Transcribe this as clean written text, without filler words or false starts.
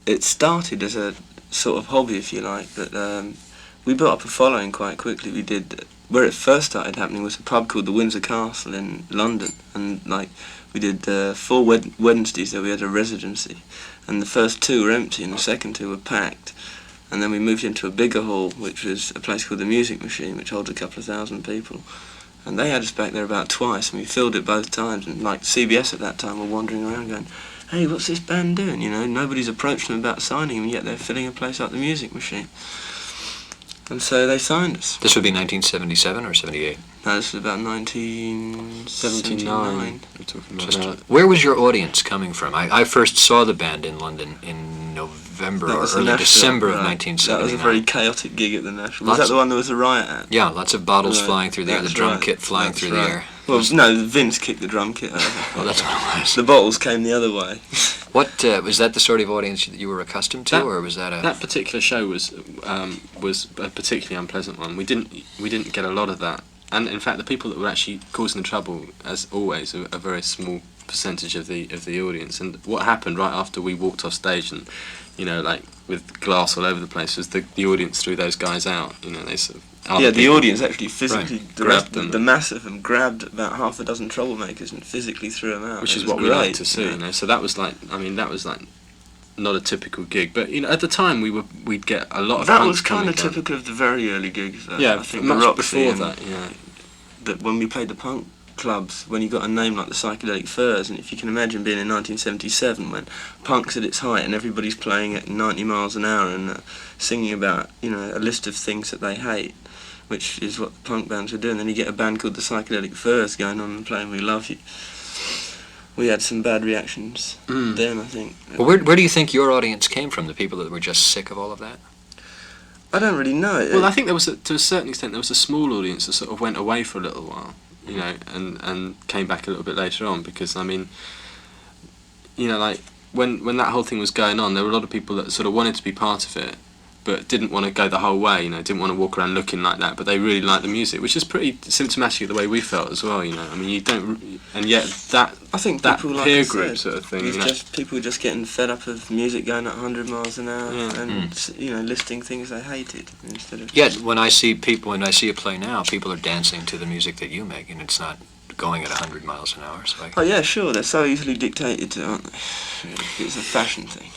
it started as a sort of hobby, if you like, but we built up a following quite quickly. We did. Where it first started happening was a pub called the Windsor Castle in London, and like we did 4 Wednesdays that we had a residency, and the first 2 were empty and the second 2 were packed, and then we moved into a bigger hall, which was a place called the Music Machine, which holds a couple of thousand people, and they had us back there about twice, and we filled it both times, and like CBS at that time were wandering around going, hey, what's this band doing? You know, nobody's approached them about signing them, yet they're filling a place like the Music Machine. And so they signed us. This would be 1977 or 78? No, this was about 1979. We're talking about Where was your audience coming from? I first saw the band in London in November or early December of 1979. That was a very chaotic gig at the National. Was that the one there was a riot at? Yeah, lots of bottles flying through the air, the drum kit flying through the air. Well, no, Vince kicked the drum kit over. Oh, that's what it was. The bottles came the other way. What was that the sort of audience that you were accustomed to, or was that a... That particular show was a particularly unpleasant one. We didn't get a lot of that, and in fact, the people that were actually causing the trouble, as always, are a very small percentage of the audience. And what happened right after we walked off stage, and you know, like with glass all over the place, was the audience threw those guys out. You know, they sort of... Yeah, the audience actually physically grabbed them. The mass of them grabbed about half a dozen troublemakers and physically threw them out. Which is what we like to see, you know. So that was like, I mean, that was like not a typical gig, but you know, at the time we'd get a lot of. That was kind of typical of the very early gigs. Though. Yeah, I think much the Roxy before that. Yeah, that when we played the punk clubs, when you got a name like the Psychedelic Furs, and if you can imagine being in 1977 when punk's at its height and everybody's playing at 90 miles an hour and singing about, you know, a list of things that they hate, which is what the punk bands were doing. Then you get a band called the Psychedelic Furs going on and playing We Love You. We had some bad reactions then, I think. Well, where do you think your audience came from, the people that were just sick of all of that? I don't really know. Well, I think there was, to a certain extent, there was a small audience that sort of went away for a little while, you know, and came back a little bit later on, because, I mean, you know, like, when that whole thing was going on, there were a lot of people that sort of wanted to be part of it, but didn't want to go the whole way, you know, didn't want to walk around looking like that, but they really liked the music, which is pretty symptomatic of the way we felt as well, you know. I mean, you don't, and yet that, I think that people, peer like group said, sort of thing, it's you know. just people just getting fed up of music going at 100 miles an hour and you know, listing things they hated instead of. Yeah, when I see a play now, people are dancing to the music that you make, and it's not going at 100 miles an hour. So Oh yeah, sure, they're so easily dictated to, aren't they? It's a fashion thing.